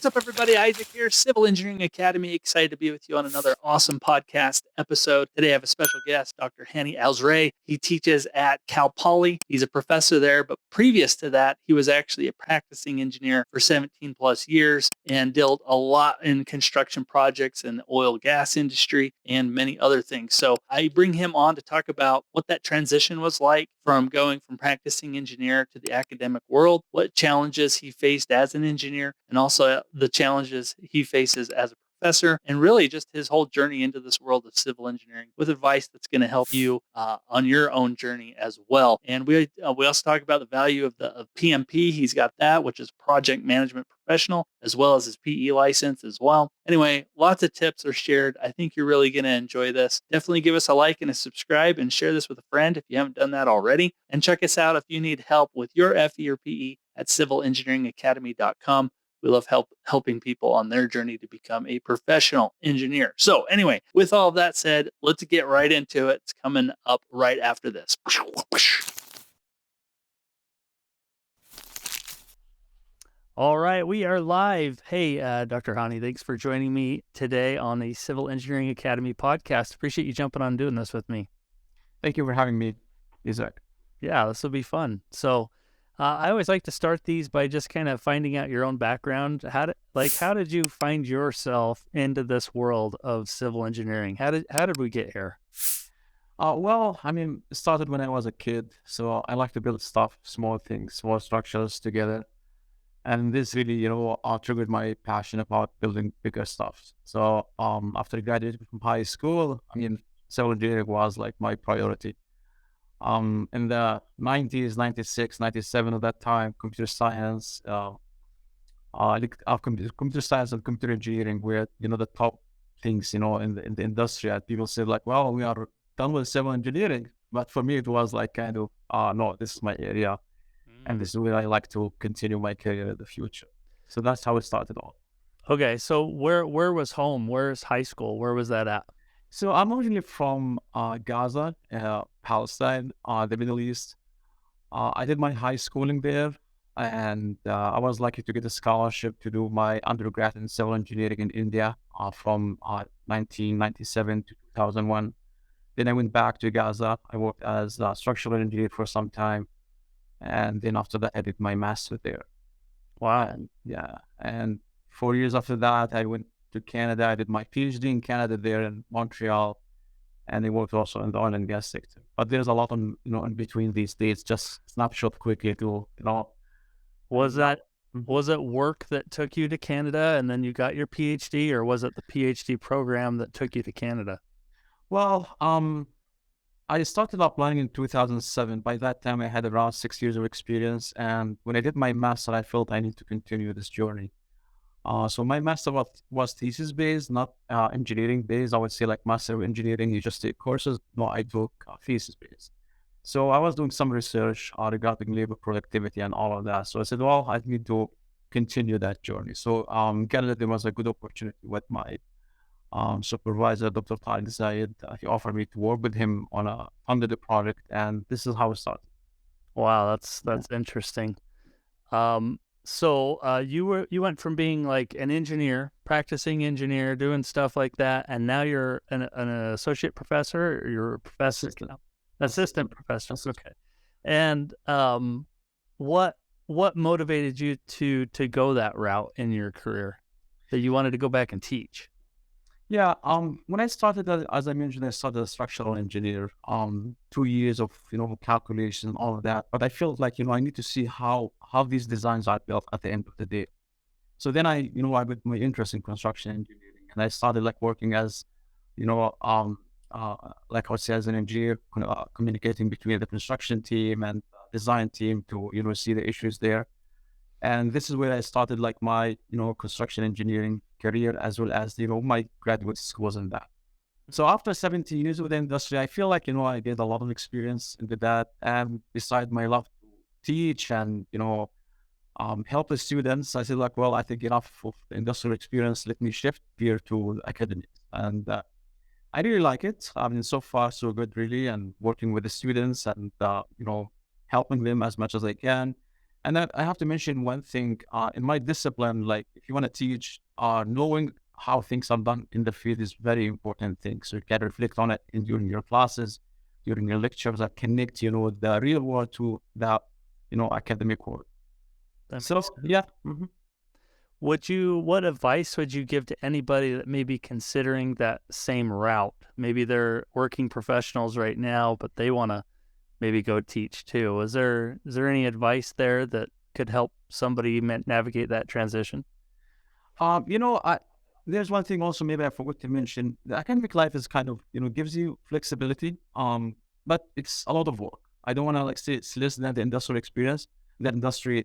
What's up, everybody? Isaac here, Civil Engineering Academy. Excited to be with you on another awesome podcast episode. Today, I have a special guest, Dr. Hani Alzraiee. He teaches at Cal Poly. He's a professor there, but previous to that, he was actually a practicing engineer for 17 plus years and dealt a lot in construction projects in the oil gas industry and many other things. So I bring him on to talk about what that transition was like from going from practicing engineer to the academic world, what challenges he faced as an engineer, and also the challenges he faces as a professor, and really just his whole journey into this world of civil engineering with advice that's going to help you on your own journey as well. And we also talk about the value of PMP. He's got that, which is Project Management Professional, as well as his PE license as well. Anyway, lots of tips are shared. I think you're really going to enjoy this. Definitely give us a like and a subscribe and share this with a friend if you haven't done that already. And check us out if you need help with your FE or PE at civilengineeringacademy.com. We love helping people on their journey to become a professional engineer. So anyway, with all of that said, let's get right into it. It's coming up right after this. All right, we are live. Hey, Dr. Hani, thanks for joining me today on the Civil Engineering Academy podcast. Appreciate you jumping on and doing this with me. Thank you for having me, Isaac. Yeah, this will be fun. So I always like to start these by just kind of finding out your own background. How did you find yourself into this world of civil engineering? How did we get here? It started when I was a kid. So I like to build stuff, small things, small structures together. And this really, triggered my passion about building bigger stuff. So after I graduated from high school, civil engineering was like my priority. In the 90s, 96, 97 at that time, computer science, computer science and computer engineering were, the top things, in the industry. And people said like, well, we are done with civil engineering. But for me, it was like kind of, no, this is my area. And this is where I like to continue my career in the future. So that's how it started all. Okay, so where was home? Where's high school? Where was that at? So I'm originally from Gaza, Palestine, the Middle East. I did my high schooling there, and I was lucky to get a scholarship to do my undergrad in civil engineering in India from 1997 to 2001. Then I went back to Gaza. I worked as a structural engineer for some time. And then after that, I did my master there. Wow. And 4 years after that, I went to Canada. I did my PhD in Canada there in Montreal, and I worked also in the oil and gas sector. But there's a lot in between these dates. Just snapshot quickly to Was it work that took you to Canada, and then you got your PhD, or was it the PhD program that took you to Canada? Well, I started applying in 2007. By that time, I had around 6 years of experience. And when I did my master, I felt I need to continue this journey. So my master was thesis-based, not engineering-based. I would say like master of engineering, you just take courses. No, I took thesis-based. So I was doing some research regarding labor productivity and all of that. So I said, well, I need to continue that journey. So Canada, there was a good opportunity with my supervisor, Dr. Tariq Zayed. He offered me to work with him on a funded project, and this is how it started. Wow, that's interesting. So you went from being like an engineer, practicing engineer, doing stuff like that, and now you're an associate professor, or you're a professor, assistant professor. Okay. And what motivated you to go that route in your career, that you wanted to go back and teach? Yeah, when I started, as I mentioned, I started as a structural engineer, 2 years of, calculation and all of that. But I felt like, I need to see how these designs are built at the end of the day. So then I got my interest in construction engineering, and I started like working as, like I would say as an engineer, communicating between the construction team and design team to, see the issues there. And this is where I started like my, construction engineering career, as well as, my graduate schools in that. So after 17 years with the industry, I feel like, I get a lot of experience into that. And besides my love to teach and, help the students, I said like, well, I think enough of the industrial experience, let me shift here to academics. And I really like it. So far so good, really. And working with the students and, helping them as much as I can. And I have to mention one thing in my discipline, like if you want to teach, knowing how things are done in the field is very important thing. So you can reflect on it during your classes, during your lectures that connect, the real world to the, academic world. That makes So sense. yeah. What advice would you give to anybody that may be considering that same route? Maybe they're working professionals right now, but they want to maybe go teach too. Is there any advice there that could help somebody navigate that transition? Um, you know, I, there's one thing also maybe I forgot to mention. The academic life is kind of, gives you flexibility, but it's a lot of work. I don't want to like say it's less than the industrial experience, the industry,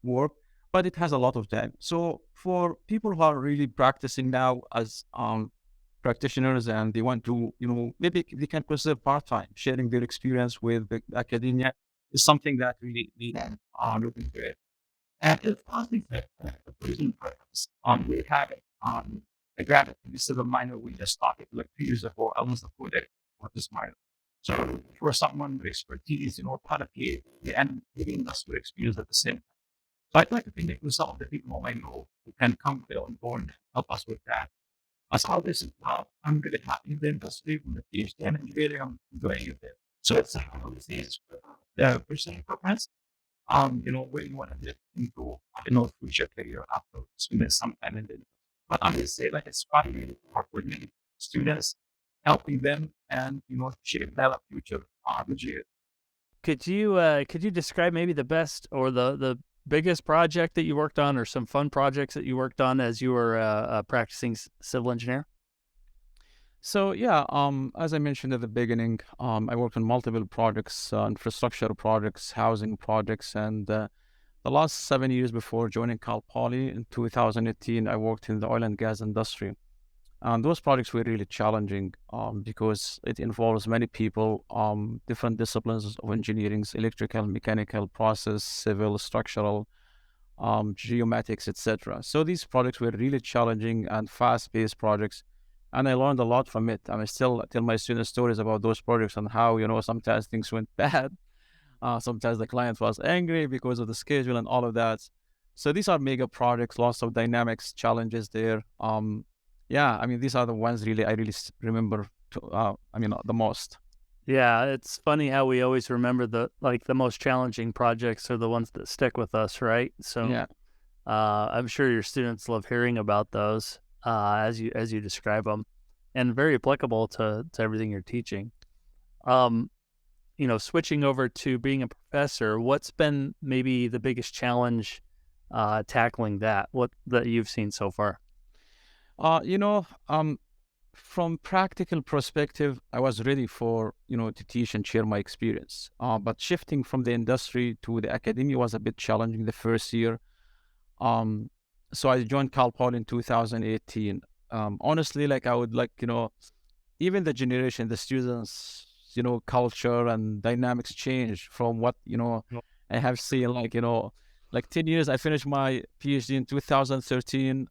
work, but it has a lot of time. So for people who are really practicing now as practitioners and they want to, maybe they can consider part-time, sharing their experience with the academia is something that really need looking to it. And it's possibly the prison programs. We have it on a graduate civil minor. We just started like 2 years ago, almost a full day for this minor. So for someone with expertise, part of the and the industrial experience at the same time. So I'd like to connect with some of the people I know who can come there on board and help us with that. As how this is I'm really happy in the industry with the PhD in engineering. I'm doing it there. So it's how this is the percent programs where you want to get into, future career after spending some time in the industry. But I would say like it's quite really hard for many students, helping them and, shape their future career. Could you describe maybe the best or the biggest project that you worked on, or some fun projects that you worked on as you were a practicing civil engineer? So yeah, as I mentioned at the beginning, I worked on multiple projects, infrastructure projects, housing projects, and the last 7 years before joining Cal Poly in 2018, I worked in the oil and gas industry. And those projects were really challenging because it involves many people, different disciplines of engineering, electrical, mechanical, process, civil, structural, geomatics, etc. So these projects were really challenging and fast-paced projects, and I learned a lot from it. I still tell my students stories about those projects and how sometimes things went bad. Sometimes the client was angry because of the schedule and all of that. So these are mega projects, lots of dynamics, challenges there. Yeah, I mean these are the ones really I really remember. The most. Yeah, it's funny how we always remember the most challenging projects are the ones that stick with us, right? So Yeah. I'm sure your students love hearing about those as you describe them, and very applicable to everything you're teaching. Um, switching over to being a professor, what's been maybe the biggest challenge tackling what that you've seen so far? Uh, you know, um, from practical perspective, I was ready for to teach and share my experience. But shifting from the industry to the academia was a bit challenging the first year. Um, so I joined Cal Poly in 2018. Honestly, like I would like even the generation, the students, culture and dynamics change from what I have seen. Like 10 years. I finished my PhD in 2013.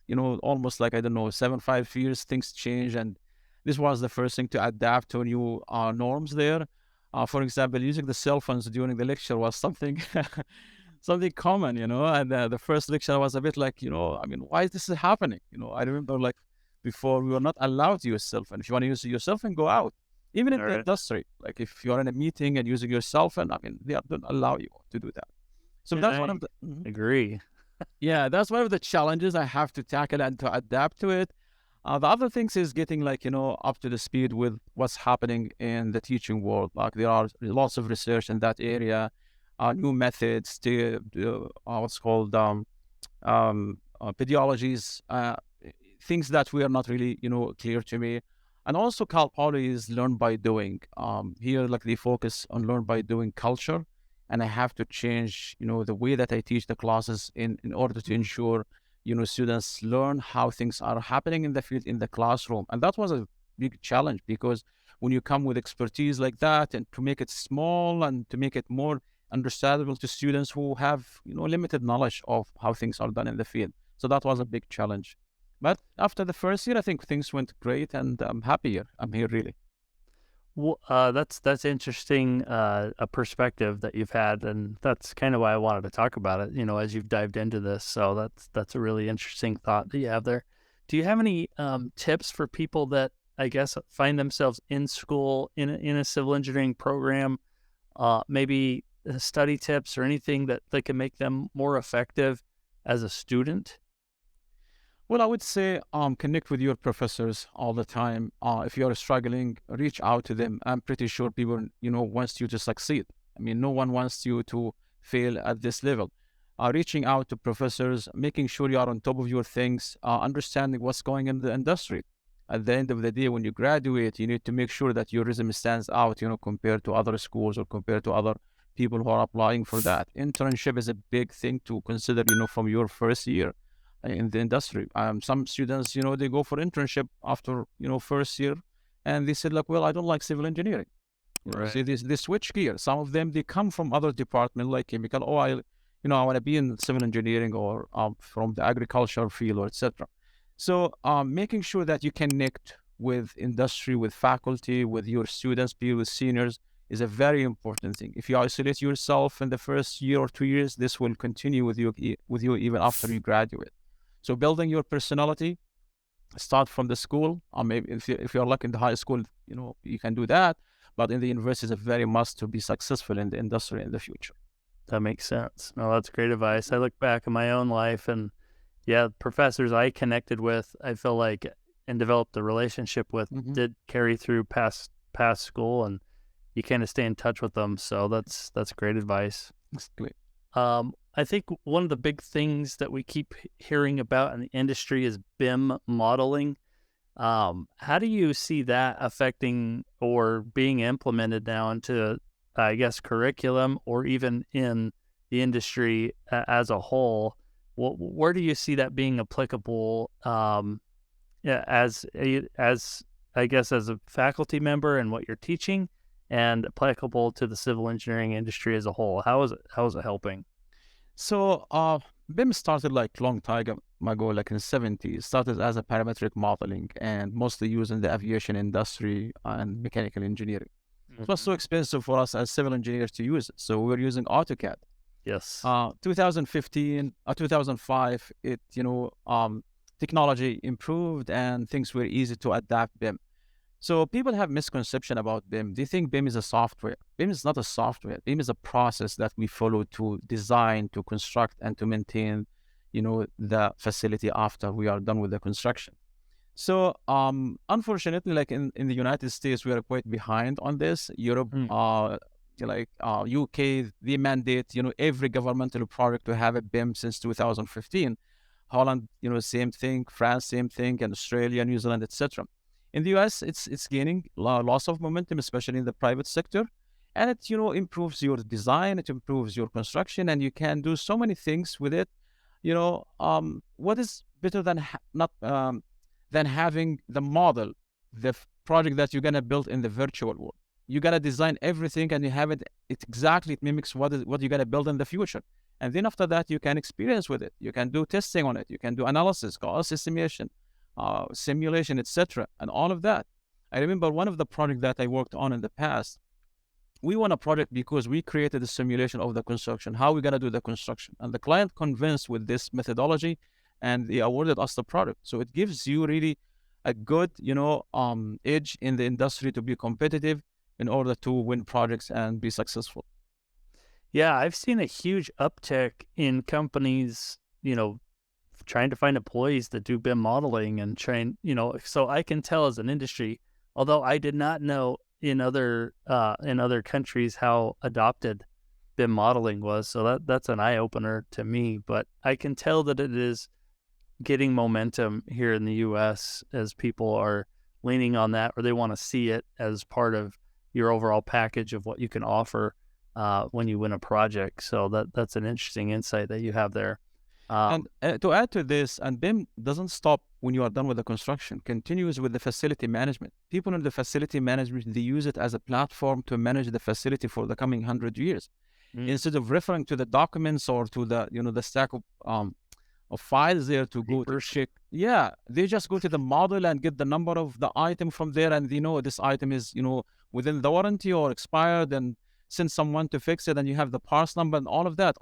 Almost like I don't know, 7 5 years, things change, and this was the first thing to adapt to new norms there. For example, using the cell phones during the lecture was something something common, and the first lecture was a bit like, I mean, why is this happening? I remember like before we were not allowed to use cell phone. If you want to use your cell phone, go out. Even in All the right. industry, like if you're in a meeting and using your cell phone, I mean, don't allow you to do that. So Yeah, that's one I of the Mhm. agree. Yeah, that's one of the challenges I have to tackle and to adapt to it. The other things is getting like up to the speed with what's happening in the teaching world. Like there are lots of research in that area, new methods to what's called pedagogies, things that were not really, clear to me. And also Cal Poly is learn by doing. Here, like they focus on learn by doing culture. And I have to change, the way that I teach the classes in order to ensure, students learn how things are happening in the field, in the classroom. And that was a big challenge because when you come with expertise like that and to make it small and to make it more understandable to students who have limited knowledge of how things are done in the field. So that was a big challenge. But after the first year, I think things went great, and I'm happier. I'm here really. Well, that's interesting, a perspective that you've had, and that's kind of why I wanted to talk about it. As you've dived into this, so that's a really interesting thought that you have there. Do you have any tips for people that I guess find themselves in school in a civil engineering program? Maybe study tips or anything that can make them more effective as a student? Well, I would say connect with your professors all the time. If you are struggling, reach out to them. I'm pretty sure people, wants you to succeed. I mean, no one wants you to fail at this level. Reaching out to professors, making sure you are on top of your things, understanding what's going in the industry. At the end of the day, when you graduate, you need to make sure that your resume stands out, compared to other schools or compared to other people who are applying for that. Internship is a big thing to consider, from your first year in the industry. Some students, they go for internship after, first year, and they said like, well, I don't like civil engineering. Right. See, they switch gears. Some of them, they come from other department like chemical. Oh, I want to be in civil engineering or from the agriculture field or etc. So making sure that you connect with industry, with faculty, with your students, be with seniors is a very important thing. If you isolate yourself in the first year or 2 years, this will continue with you even after you graduate. So building your personality, start from the school. Or maybe if you're lucky in the high school, you can do that. But in the university, it's a very must to be successful in the industry in the future. That makes sense. No, that's great advice. I look back in my own life and yeah, professors I connected with, I feel like and developed a relationship with Hmm. did carry through past school and you kind of stay in touch with them. So that's great advice. Exactly. I think one of the big things that we keep hearing about in the industry is BIM modeling. How do you see that affecting or being implemented now into, I guess, curriculum or even in the industry as a whole? Where do you see that being applicable? Yeah, as I guess as a faculty member and what you're teaching, and applicable to the civil engineering industry as a whole. How is it helping? So BIM started like long time ago, like in the 70s. Started as a parametric modeling and mostly used in the aviation industry and mechanical engineering. It was Mhm. so expensive for us as civil engineers to use it. So we were using AutoCAD. Yes. 2015, 2005, technology improved and things were easy to adapt BIM. So people have misconception about BIM. They think BIM is a software. BIM is not a software. BIM is a process that we follow to design, to construct, and to maintain, the facility after we are done with the construction. So, unfortunately, like in the United States, we are quite behind on this. Europe, Mm. UK, they mandate, every governmental project to have a BIM since 2015. Holland, same thing. France, same thing, and Australia, New Zealand, etc. In the US, it's gaining lots of momentum, especially in the private sector, and it improves your design, it improves your construction, and you can do so many things with it. What is better than not than having the model, the project that you're gonna build in the virtual world. You gotta design everything, and you have it exactly. It mimics what you're gonna build in the future. And then after that, you can experience with it. You can do testing on it. You can do analysis, cost estimation, simulation, etc., and all of that. I remember one of the projects that I worked on in the past. We won a project because we created a simulation of the construction, how we're gonna do the construction, and the client convinced with this methodology, and they awarded us the product. So it gives you really a good, edge in the industry to be competitive in order to win projects and be successful. Yeah, I've seen a huge uptick in companies, trying to find employees that do BIM modeling and train, so I can tell as an industry, although I did not know in other countries how adopted BIM modeling was. So that's an eye opener to me. But I can tell that it is getting momentum here in the US as people are leaning on that or they want to see it as part of your overall package of what you can offer when you win a project. So that's an interesting insight that you have there. And Um, to add to this, and BIM doesn't stop when you are done with the construction, continues with the facility management. People in the facility management, they use it as a platform to manage the facility for the coming 100 years. mm, Instead of referring to the documents or to the, the stack of of files there to go to Papers. check. Yeah, they just go to the model and get the number of the item from there, and they know this item is, within the warranty or expired, and send someone to fix it, and you have the parts number and all of that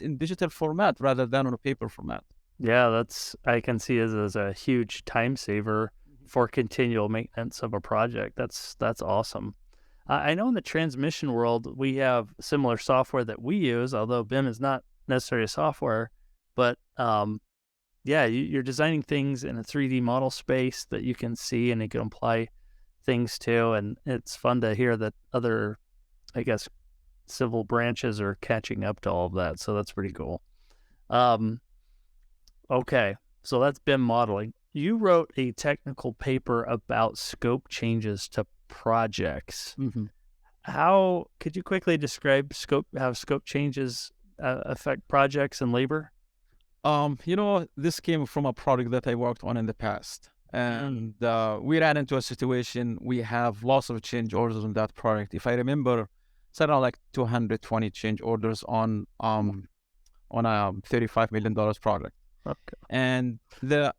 in digital format rather than on a paper format. Yeah, I can see it as a huge time saver for continual maintenance of a project. That's awesome. I know in the transmission world, we have similar software that we use, although BIM is not necessarily a software, but yeah, you're designing things in a 3D model space that you can see and you can apply things to. And it's fun to hear that other, I guess, civil branches are catching up to all of that. So that's pretty cool. Um, okay, so that's BIM modeling. You wrote a technical paper about scope changes to projects. Mm-hmm. How could you quickly describe how scope changes affect projects and labor? This came from a project that I worked on in the past. And we ran into a situation, we have lots of change orders on that project. If I remember, it's around like 220 change orders on a $35 million project. Okay. And the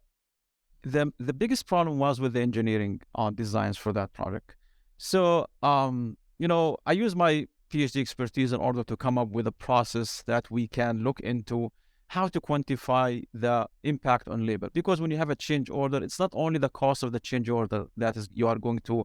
biggest problem was with the engineering designs for that project. So, I use my PhD expertise in order to come up with a process that we can look into how to quantify the impact on labor. Because when you have a change order, it's not only the cost of the change order that is you are going to,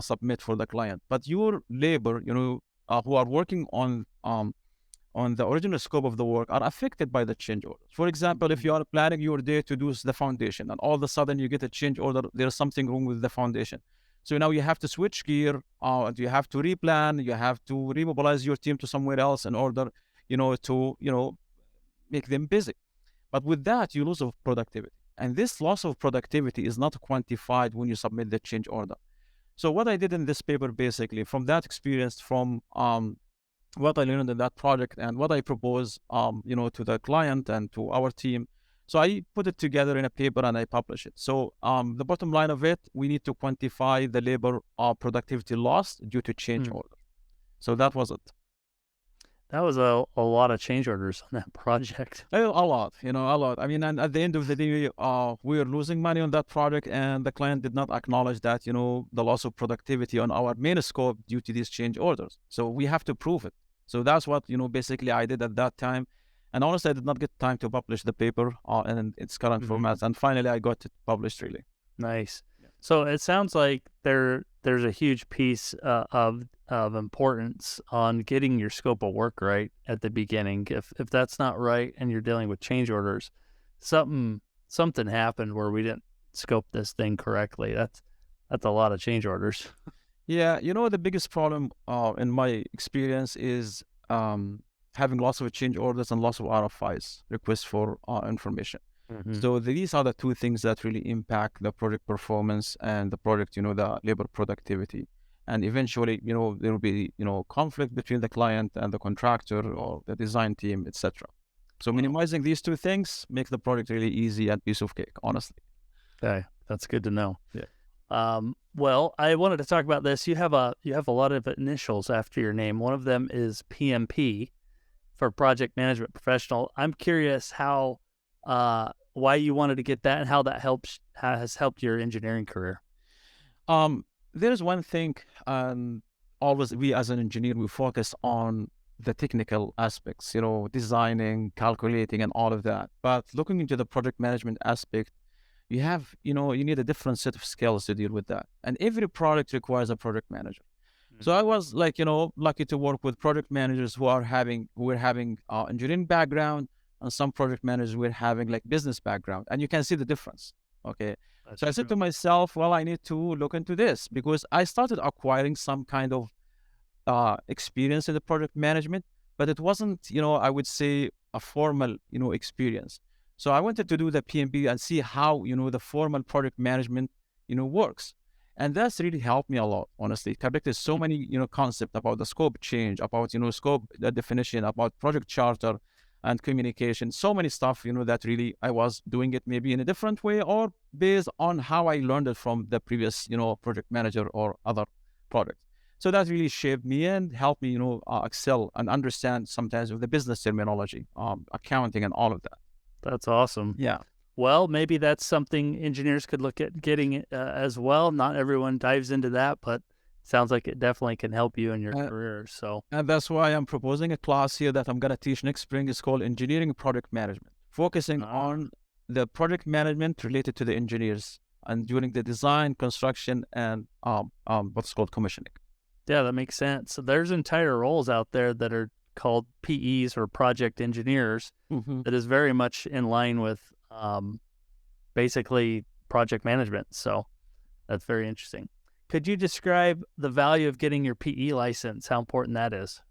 submit for the client, but your labor, who are working on the original scope of the work are affected by the change orders. For example, if you are planning your day to do the foundation and all of a sudden you get a change order, there's something wrong with the foundation. So now you have to switch gear, you have to replan, you have to remobilize your team to somewhere else in order, to make them busy. But with that, you lose of productivity. And this loss of productivity is not quantified when you submit the change order. So what I did in this paper, basically, from that experience, from what I learned in that project and what I propose, to the client and to our team. So I put it together in a paper and I publish it. So the bottom line of it, we need to quantify the labor productivity loss due to change order. So that was it. That was a lot of change orders on that project. A lot, a lot. I mean, and at the end of the day, we were losing money on that project, and the client did not acknowledge that, the loss of productivity on our main scope due to these change orders. So we have to prove it. So that's what, basically I did at that time. And honestly, I did not get time to publish the paper in its current format. And finally, I got it published, really. Nice. Yeah. So it sounds like there's a huge piece of importance on getting your scope of work right at the beginning. If that's not right and you're dealing with change orders, something happened where we didn't scope this thing correctly. That's a lot of change orders. Yeah, the biggest problem in my experience is having lots of change orders and lots of RFIs, requests for information. So these are the two things that really impact the project performance and the project, the labor productivity. And eventually, there will be, conflict between the client and the contractor or the design team, etc. So minimizing these two things make the project really easy and piece of cake, honestly. Okay, that's good to know. Yeah. Well, I wanted to talk about this. You have a lot of initials after your name. One of them is PMP for Project Management Professional. I'm curious how why you wanted to get that and how that has helped your engineering career. There's one thing, always we as an engineer, we focus on the technical aspects, designing, calculating, and all of that. But looking into the project management aspect, you have, you need a different set of skills to deal with that. And every product requires a project manager. So I was lucky to work with project managers who were having engineering background, and some project managers were having like business background, and you can see the difference. Okay. That's so I said to myself, well, I need to look into this because I started acquiring some kind of experience in the project management, but it wasn't, I would say a formal, experience. So I wanted to do the PMP and see how, the formal project management, works. And that's really helped me a lot, honestly. It collected so many, concepts about the scope change, about, scope the definition, about project charter and communication, so many stuff, that really I was doing it maybe in a different way or based on how I learned it from the previous, project manager or other projects. So that really shaped me and helped me, excel and understand sometimes with the business terminology, accounting and all of that. That's awesome. Yeah. Well, maybe that's something engineers could look at getting as well. Not everyone dives into that, but sounds like it definitely can help you in your Uh, career. So, and that's why I'm proposing a class here that I'm going to teach next spring. It's called Engineering Project Management, focusing ah, on the project management related to the engineers and during the design, construction, and what's called commissioning. yeah, that makes sense. So there's entire roles out there that are called PEs or project engineers Hmm. that is very much in line with basically project management. So that's very interesting. Could you describe the value of getting your PE license? How important that is?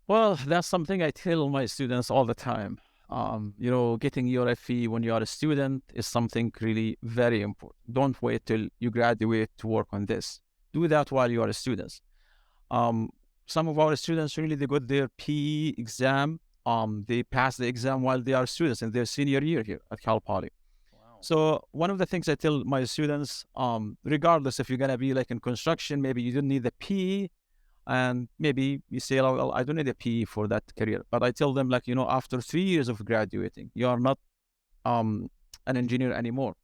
Well, that's something I tell my students all the time. Getting your FE when you are a student is something really very important. Don't wait till you graduate to work on this. Do that while you are a student. Um, some of our students really they got their PE exam. They pass the exam while they are students in their senior year here at Cal Poly. Wow. So one of the things I tell my students, regardless if you're gonna be like in construction, maybe you don't need the PE, and maybe you say, oh, well, I don't need a PE for that career. But I tell them, like, after 3 years of graduating, you are not um, an engineer anymore.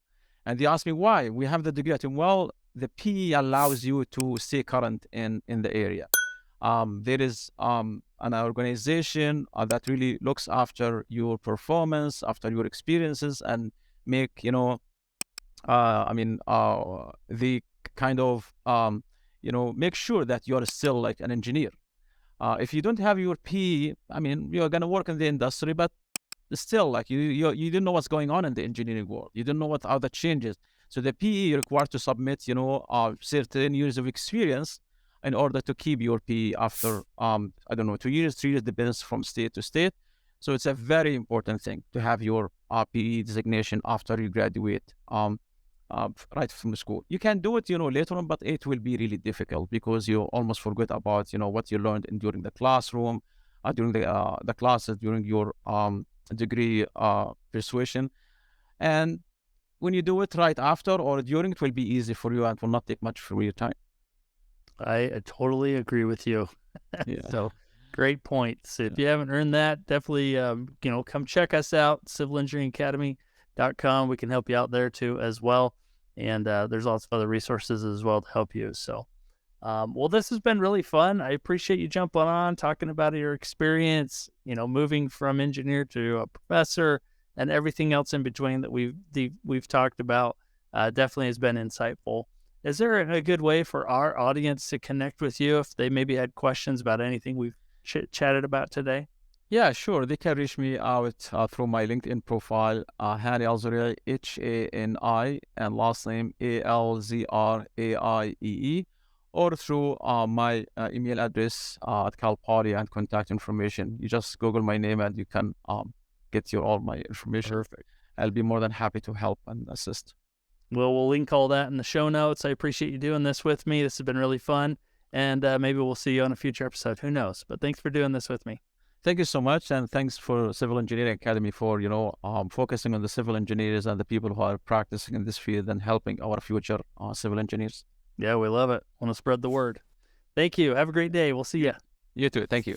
And they ask me why. We have the degree. I tell them, well, the PE allows you to stay current in the area. There is an organization that really looks after your performance, after your experiences, and make the kind of make sure that you're still like an engineer. If you don't have your P, I mean, you're gonna work in the industry, but still, like you didn't know what's going on in the engineering world. You didn't know what are the changes. So the PE you're required to submit, certain years of experience in order to keep your PE after I don't know 2 years, 3 years, depends from state to state. So it's a very important thing to have your PE designation after you graduate. Right from school. You can do it, later on, but it will be really difficult because you almost forget about, what you learned during the classroom, during the classes, during your degree persuasion. And when you do it right after or during, it will be easy for you and will not take much from your time. I totally agree with you. Yeah. So great points. If Yeah. you haven't earned that, definitely come check us out, civilengineeringacademy.com. We can help you out there too as well. And there's lots of other resources as well to help you. So well, this has been really fun. I appreciate you jumping on, talking about your experience, moving from engineer to a professor and everything else in between that we've talked about. Definitely has been insightful. Is there a good way for our audience to connect with you if they maybe had questions about anything we've chatted about today? Yeah, sure. They can reach me out through my LinkedIn profile, Hani Alzraiee, Hani, and last name Alzraiee, or through my email address at Cal Poly and contact information. You just Google my name and you can get your all my information. Perfect. I'll be more than happy to help and assist. Well, we'll link all that in the show notes. I appreciate you doing this with me. This has been really fun. And maybe we'll see you on a future episode. Who knows? But thanks for doing this with me. Thank you so much, and thanks for Civil Engineering Academy for focusing on the civil engineers and the people who are practicing in this field and helping our future civil engineers. Yeah, we love it. Want to spread the word. Thank you. Have a great day. We'll see you. You too. Thank you.